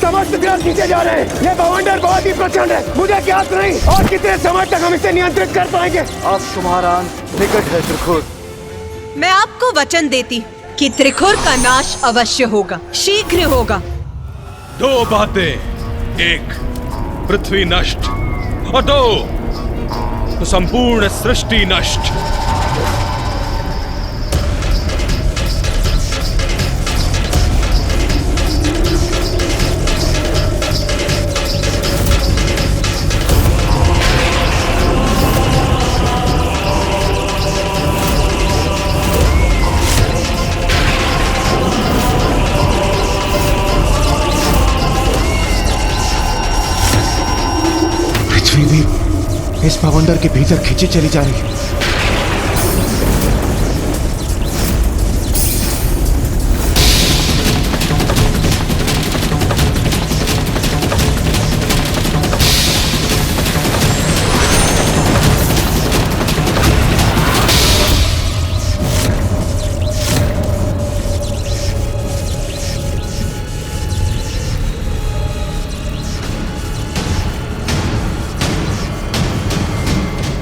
समस्त ग्रह खींचे जा रहे हैं। ये बवंडर बहुत ही प्रचंड है, मुझे ज्ञात नहीं और कितने समय तक हम इसे नियंत्रित कर पाएंगे। अब तुम्हारा अंत निकट है त्रिखुर। मैं आपको वचन देती कि त्रिखुर का नाश अवश्य होगा, शीघ्र होगा। दो बातें, एक पृथ्वी नष्ट और दो तो संपूर्ण सृष्टि नष्ट। पृथ्वी भी इस बवंडर के भीतर खींची चली जा रही है।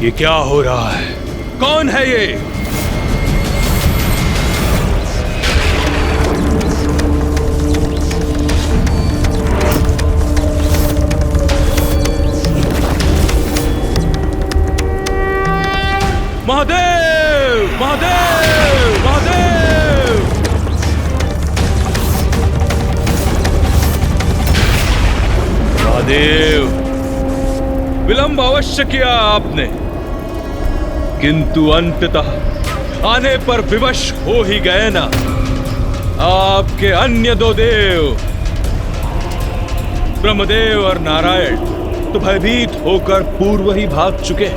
ये क्या हो रहा है? कौन है ये? महादेव! महादेव! महादेव! महादेव! विलंब अवश्य किया आपने, किंतु अंततः आने पर विवश हो ही गए ना। आपके अन्य दो देव ब्रह्मदेव और नारायण तो भयभीत होकर पूर्व ही भाग चुके।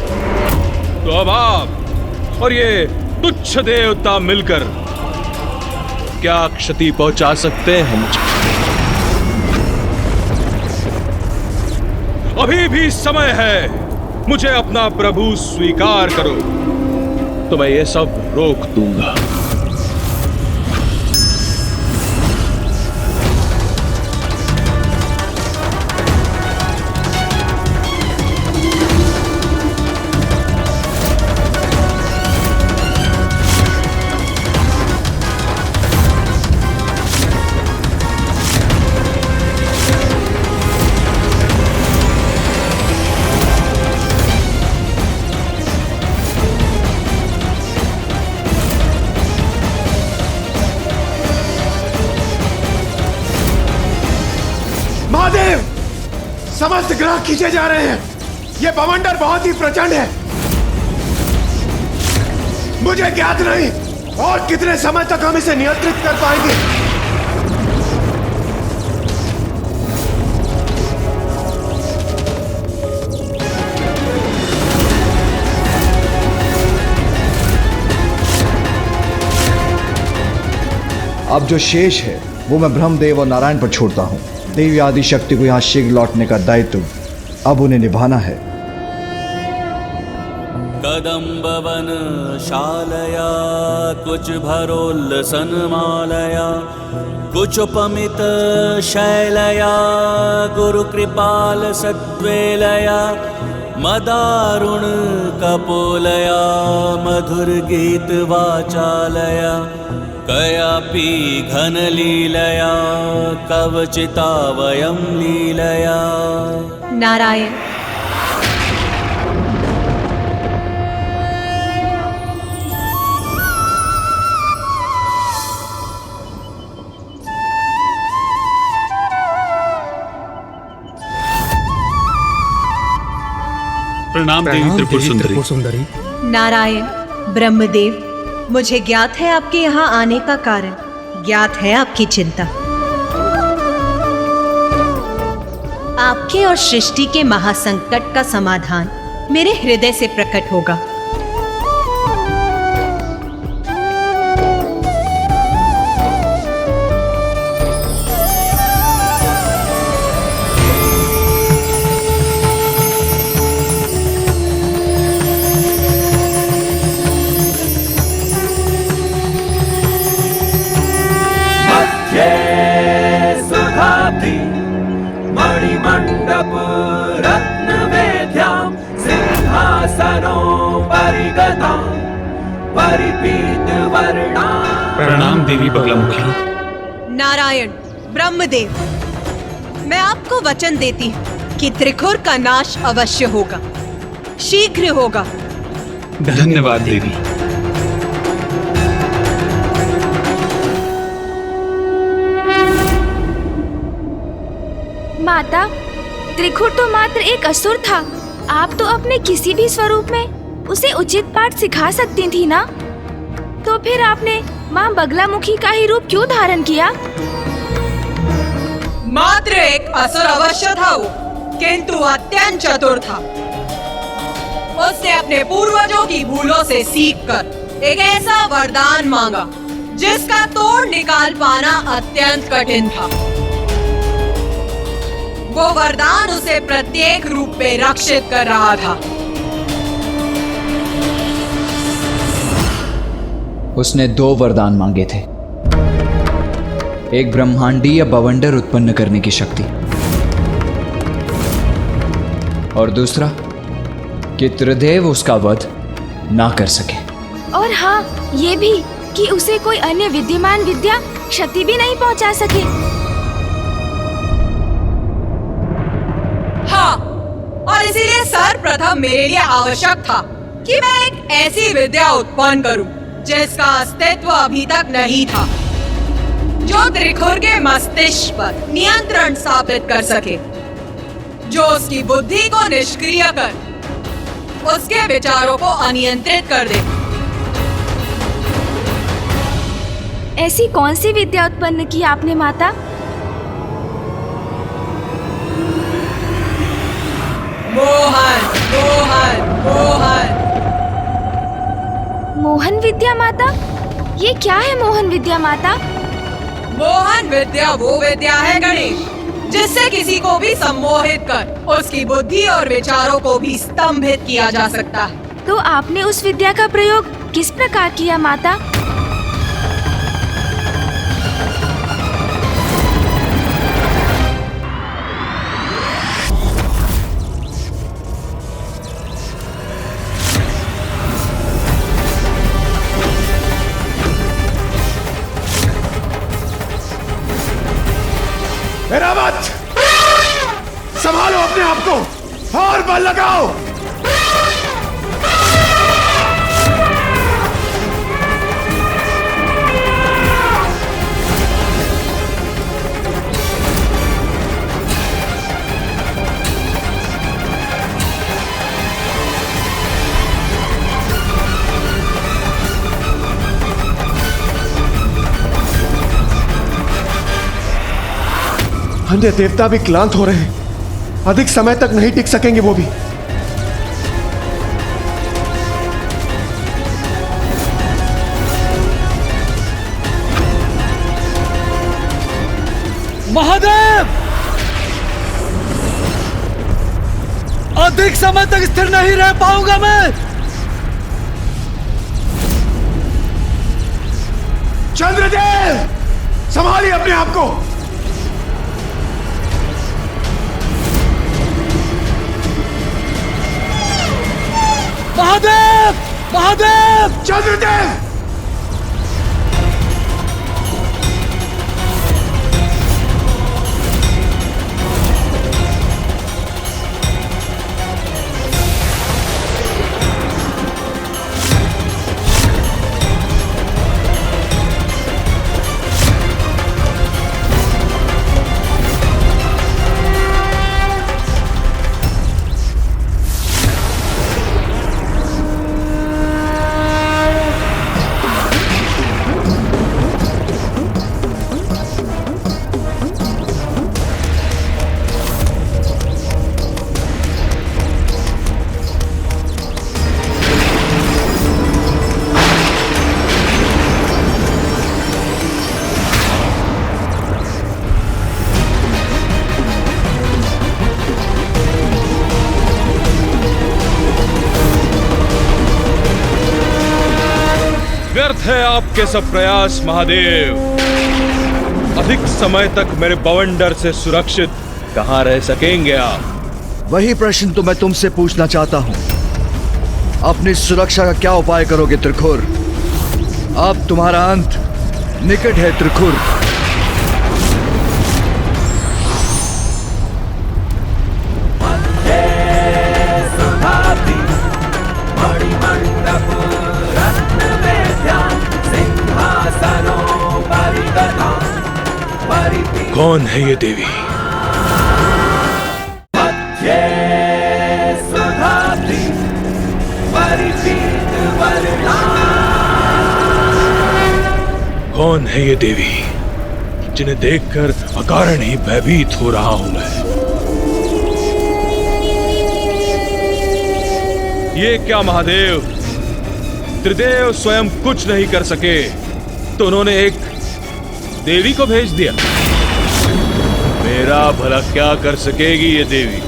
तो अब आप और ये तुच्छ देवता मिलकर क्या क्षति पहुंचा सकते हैं मुझे? अभी भी समय है, मुझे अपना प्रभु स्वीकार करो तो मैं ये सब रोक दूंगा। महादेव, समस्त ग्रह खींचे जा रहे हैं। ये बवंडर बहुत ही प्रचंड है, मुझे ज्ञात नहीं और कितने समय तक हम इसे नियंत्रित कर पाएंगे। अब जो शेष है वो मैं ब्रह्मदेव और नारायण पर छोड़ता हूँ। देवी आदि शक्ति को यहाँ शीघ्र लौटने का दायित्व अब उन्हें निभाना है। कदम्बवन शालया कुछ भरोल्लसन मालया कुचुपमित शैलया गुरु कृपाल सद्वेलया मदारुण कपोलया मधुर गीत वाचालया कयापि घन लीलया कवचिता वयं लीलया। नारायण, प्रणाम देवी त्रिपुर सुंदरी। नारायण, ब्रह्मदेव, मुझे ज्ञात है आपके यहाँ आने का कारण, ज्ञात है आपकी चिंता। आपके और सृष्टि के महासंकट का समाधान मेरे हृदय से प्रकट होगा। प्रणाम देवी बगलामुखी। नारायण, ब्रह्मदेव, मैं आपको वचन देती हूँ कि त्रिखुर का नाश अवश्य होगा, शीघ्र होगा। धन्यवाद देवी। माता, त्रिखुर तो मात्र एक असुर था। आप तो अपने किसी भी स्वरूप में उसे उचित पाठ सिखा सकती थी ना? तो फिर आपने माँ बगलामुखी का ही रूप क्यों धारण किया? मात्र एक असुर अवश्य था वो, किंतु अत्यंत चतुर था। उसने अपने पूर्वजों की भूलों से सीखकर एक ऐसा वरदान मांगा जिसका तोड़ निकाल पाना अत्यंत कठिन था। वो वरदान उसे प्रत्येक रूप में रक्षित कर रहा था। उसने 2 वरदान मांगे थे, एक ब्रह्मांडीय बवंडर उत्पन्न करने की शक्ति और दूसरा कि त्रिदेव उसका वध ना कर सके। और हाँ, ये भी कि उसे कोई अन्य विद्यमान विद्या क्षति भी नहीं पहुंचा सके। हाँ, और इसीलिए सर्वप्रथम मेरे लिए आवश्यक था कि मैं एक ऐसी विद्या उत्पन्न करूं जिसका अस्तित्व अभी तक नहीं था, जो त्रिखुर के मस्तिष्क पर नियंत्रण स्थापित कर सके, जो उसकी बुद्धि को निष्क्रिय कर उसके विचारों को अनियंत्रित कर दे। ऐसी कौन सी विद्या उत्पन्न की आपने माता? मोहन, मोहन, मोहन। मोहन विद्या माता? ये क्या है मोहन विद्या माता? मोहन विद्या वो विद्या है गणेश, जिससे किसी को भी सम्मोहित कर उसकी बुद्धि और विचारों को भी स्तंभित किया जा सकता है। तो आपने उस विद्या का प्रयोग किस प्रकार किया माता? एरावत, संभालो अपने आप को और बल लगाओ। अन्य देवता भी क्लांत हो रहे हैं, अधिक समय तक नहीं टिक सकेंगे वो भी। महादेव, अधिक समय तक स्थिर नहीं रह पाऊंगा मैं। चंद्रदेव, संभालिए अपने आप को। महादेव, महादेव, चंद्रदेव, व्यर्थ है आपके सब प्रयास महादेव। अधिक समय तक मेरे बवंडर से सुरक्षित कहां रह सकेंगे आप? वही प्रश्न तो मैं तुमसे पूछना चाहता हूं। अपनी सुरक्षा का क्या उपाय करोगे त्रिखुर? अब तुम्हारा अंत निकट है त्रिखुर। कौन है ये देवी? कौन है ये देवी जिन्हें देखकर अकारण ही भयभीत हो रहा हूं मैं? ये क्या महादेव, त्रिदेव स्वयं कुछ नहीं कर सके तो उन्होंने एक देवी को भेज दिया। मेरा भला क्या कर सकेगी ये देवी?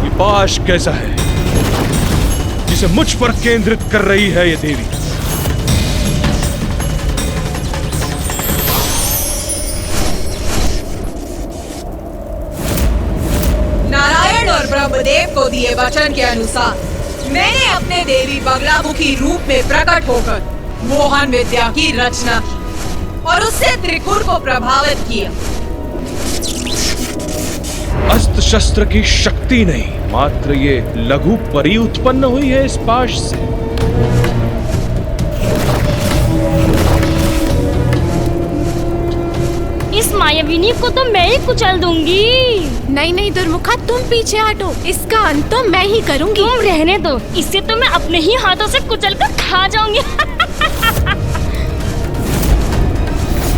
ये पाश कैसा है जिसे मुझ पर केंद्रित कर रही है ये देवी? ब्रह्मदेव को दिए वचन के अनुसार मैंने अपने देवी बगलामुखी रूप में प्रकट होकर मोहन विद्या की रचना की और उससे त्रिखुर को प्रभावित किया। अस्त्र शस्त्र की शक्ति नहीं, मात्र ये लघु परी उत्पन्न हुई है इस पाश से। इस मायाविनी को तो मैं ही कुचल दूंगी। नहीं नहीं दुर्मुखा, तुम पीछे हटो, इसका अंत तो मैं ही करूंगी। तुम रहने दो, इसे तो मैं अपने ही हाथों से कुचल कर खा जाऊंगी।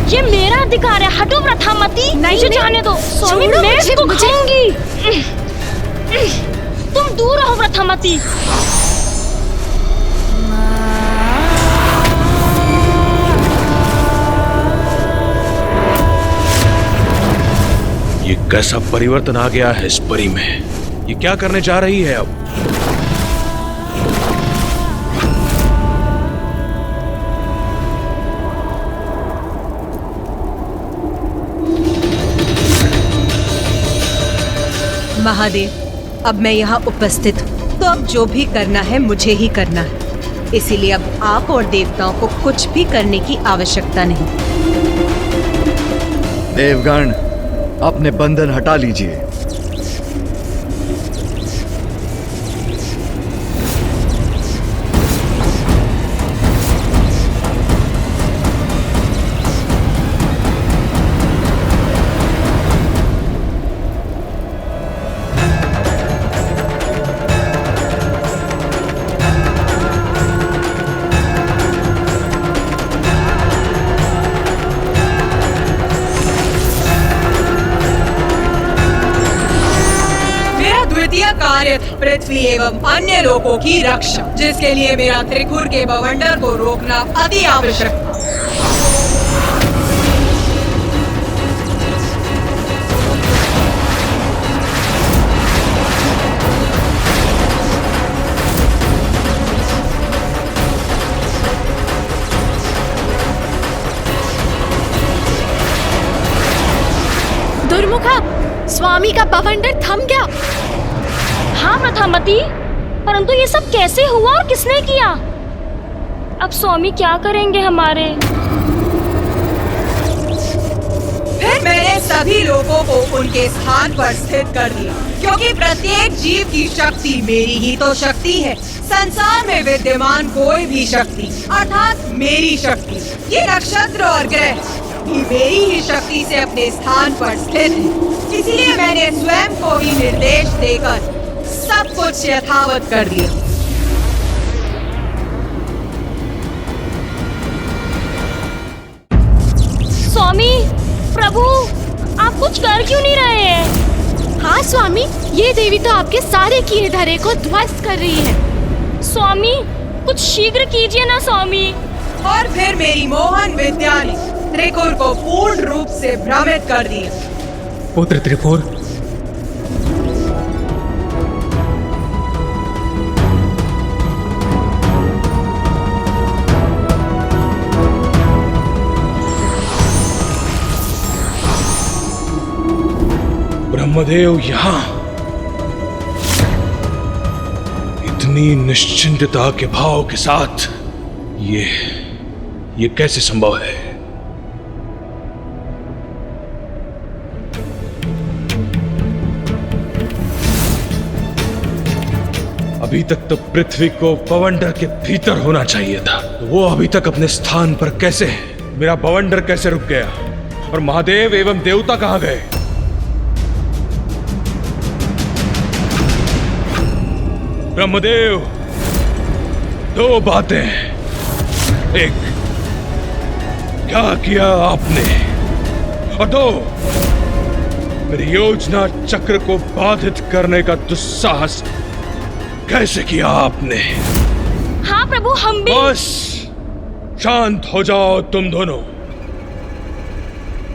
ये मेरा अधिकार है, हटो प्रथामती। मुझे जाने दो स्वामी, मैं इसको खाऊंगी। तुम दूर रहो प्रथामती। ये कैसा परिवर्तन आ गया है इस परी में? ये क्या करने जा रही है अब? महादेव, अब मैं यहाँ उपस्थित हूँ तो अब जो भी करना है मुझे ही करना है। इसीलिए अब आप और देवताओं को कुछ भी करने की आवश्यकता नहीं। देवगण, अपने बंधन हटा लीजिए। कार्य पृथ्वी एवं अन्य लोगों की रक्षा, जिसके लिए मेरा त्रिखुर के बवंडर को रोकना अति आवश्यक था। दुर्मुखा, स्वामी का बवंडर थम गया। हाँ प्रथामती, परंतु ये सब कैसे हुआ और किसने किया? अब स्वामी क्या करेंगे हमारे? फिर मैंने सभी लोगों को उनके स्थान पर स्थित कर दिया, क्योंकि प्रत्येक जीव की शक्ति मेरी ही तो शक्ति है। संसार में विद्यमान कोई भी शक्ति अर्थात मेरी शक्ति, ये नक्षत्र और ग्रह भी मेरी ही शक्ति से अपने स्थान पर स्थित है। इसलिए मैंने स्वयं को ही निर्देश देकर सब कुछ यथावत कर दिया। स्वामी, प्रभु, आप कुछ कर क्यों नहीं रहे हैं? हाँ स्वामी, ये देवी तो आपके सारे किए धरे को ध्वस्त कर रही है। स्वामी, कुछ शीघ्र कीजिए ना स्वामी। और फिर मेरी मोहन विद्या ने त्रिखुर को पूर्ण रूप से भ्रमित कर दिया। पुत्र त्रिपुर, ब्रह्मदेव यहाँ इतनी निश्चिंतता के भाव के साथ ये कैसे संभव है? अभी तक तो पृथ्वी को बवंडर के भीतर होना चाहिए था, तो वो अभी तक अपने स्थान पर कैसे है? मेरा बवंडर कैसे रुक गया? और महादेव एवं देवता कहां गए? ब्रह्मदेव, दो बातें। एक, क्या किया आपने? और दो, मेरी योजना चक्र को बाधित करने का दुस्साहस कैसे किया आपने? हाँ प्रभु, हम भी। बस शांत हो जाओ तुम दोनों।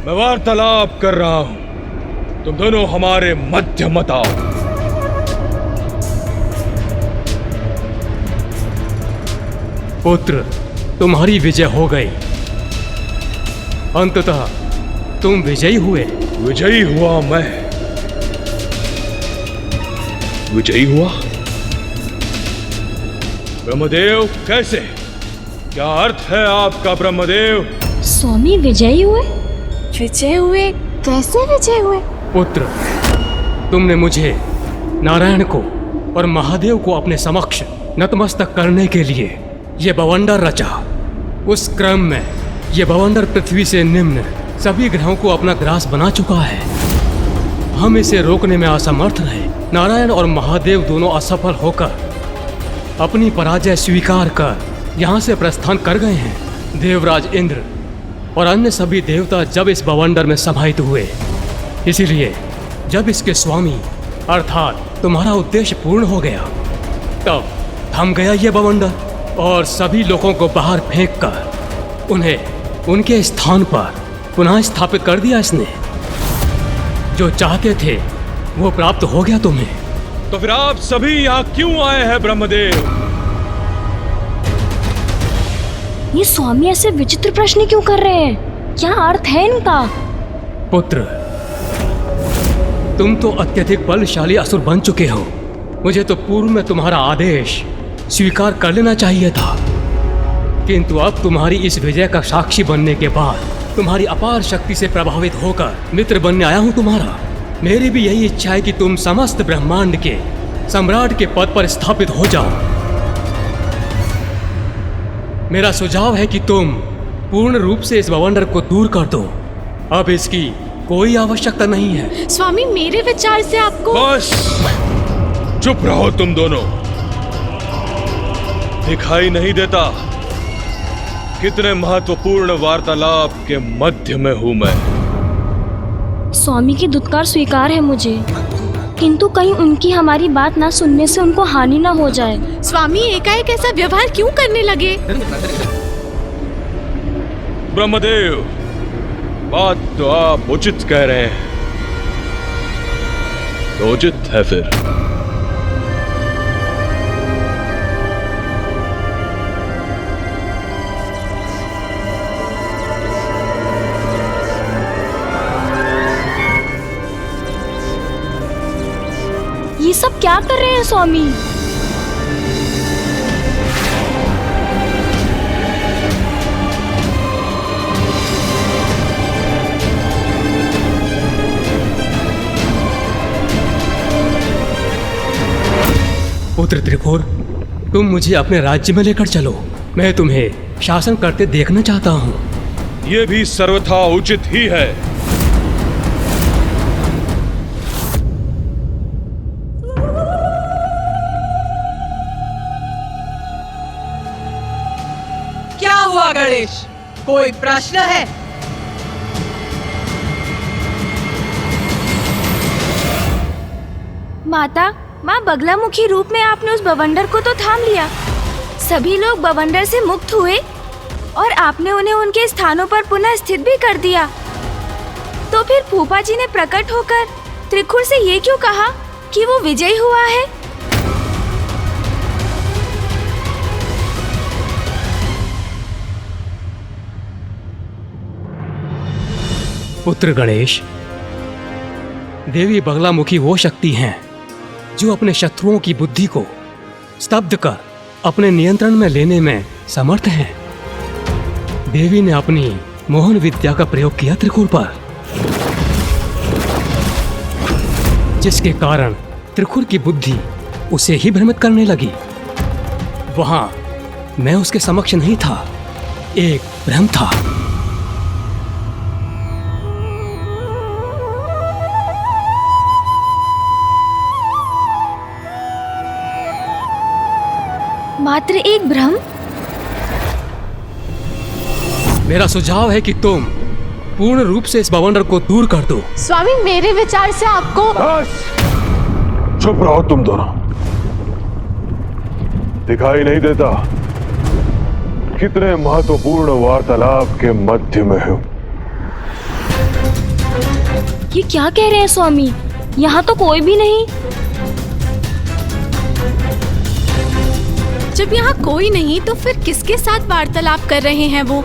मैं वार्तालाप कर रहा हूं, तुम दोनों हमारे मध्य मत आओ। पुत्र, तुम्हारी विजय हो गई। अंततः तुम विजयी हुए। विजयी हुआ मैं? विजयी हुआ? ब्रह्मदेव, कैसे? क्या अर्थ है आपका ब्रह्मदेव? स्वामी विजयी हुए? विजय हुए? कैसे विजय हुए? पुत्र, तुमने मुझे, नारायण को और महादेव को अपने समक्ष नतमस्तक करने के लिए ये बवंडर रचा। उस क्रम में ये बवंडर पृथ्वी से निम्न सभी ग्रहों को अपना ग्रास बना चुका है। हम इसे रोकने में असमर्थ रहे। नारायण और महादेव दोनों असफल होकर अपनी पराजय स्वीकार कर यहाँ से प्रस्थान कर गए हैं। देवराज इंद्र और अन्य सभी देवता जब इस बवंडर में समाहित हुए, इसीलिए जब इसके स्वामी अर्थात तुम्हारा उद्देश्य पूर्ण हो गया, तब थम गया ये बवंडर और सभी लोगों को बाहर फेंक कर उन्हें उनके स्थान पर पुनः स्थापित कर दिया इसने। जो चाहते थे वो प्राप्त हो गया तुम्हें। तो फिर आप सभी यहाँ क्यों आए हैं ब्रह्मदेव? ये स्वामी ऐसे विचित्र प्रश्न क्यों कर रहे हैं? क्या अर्थ है इनका? पुत्र, तुम तो अत्यधिक बलशाली असुर बन चुके हो। मुझे तो पूर्व में तुम्हारा आदेश स्वीकार कर लेना चाहिए था, किंतु अब तुम्हारी इस विजय का साक्षी बनने के बाद तुम्हारी अपार शक्ति से प्रभावित होकर मित्र बनने आया हूं तुम्हारा। मेरी भी यही इच्छा है कि तुम समस्त ब्रह्मांड के सम्राट के पद पर स्थापित हो जाओ। मेरा सुझाव है कि तुम पूर्ण रूप से इस बवंडर को दूर कर दो। अब इसकी कोई आवश्यकता नहीं है। स्वामी, मेरे विचार से आपको। बस चुप रहो तुम दोनों। दिखाई नहीं देता कितने महत्वपूर्ण वार्तालाप के मध्य में हूं मैं। स्वामी की दुत्कार स्वीकार है मुझे, किंतु कहीं उनकी हमारी बात ना सुनने से उनको हानि ना हो जाए। स्वामी एकाएक ऐसा व्यवहार क्यों करने लगे? ब्रह्मदेव, बात तो आप उचित कह रहे हैं, तो उचित है फिर। ये सब क्या कर रहे हैं स्वामी? पुत्र त्रिपुर, तुम मुझे अपने राज्य में लेकर चलो। मैं तुम्हें शासन करते देखना चाहता हूँ। यह भी सर्वथा उचित ही है। क्या हुआ गणेश? कोई प्रश्न है? माता, माँ बगलामुखी रूप में आपने उस बवंडर को तो थाम लिया। सभी लोग बवंडर से मुक्त हुए और आपने उन्हें उनके स्थानों पर पुनः स्थित भी कर दिया। तो फिर फूफा जी ने प्रकट होकर त्रिखुर से ये क्यों कहा कि वो विजयी हुआ है? पुत्र गणेश, देवी बगलामुखी वो शक्ति हैं जो अपने शत्रुओं की बुद्धि को स्तब्ध कर अपने नियंत्रण में लेने में समर्थ हैं। देवी ने अपनी मोहन विद्या का प्रयोग किया त्रिखुर पर, जिसके कारण त्रिखुर की बुद्धि उसे ही भ्रमित करने लगी। वहां मैं उसके समक्ष नहीं था, एक भ्रम था। मात्र एक भ्रम? मेरा सुझाव है कि तुम पूर्ण रूप से इस बवंडर को दूर कर दो। स्वामी, मेरे विचार से आपको। बस चुप रहो तुम दोनों। दिखाई नहीं देता कितने महत्वपूर्ण वार्तालाप के मध्य में हूं। ये क्या कह रहे हैं स्वामी? यहाँ तो कोई भी नहीं। जब यहाँ कोई नहीं तो फिर किसके साथ वार्तालाप कर रहे हैं वो?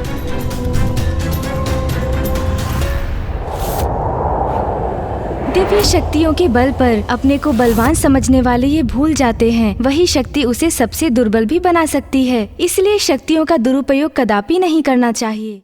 दिव्य शक्तियों के बल पर अपने को बलवान समझने वाले ये भूल जाते हैं वही शक्ति उसे सबसे दुर्बल भी बना सकती है। इसलिए शक्तियों का दुरुपयोग कदापि नहीं करना चाहिए।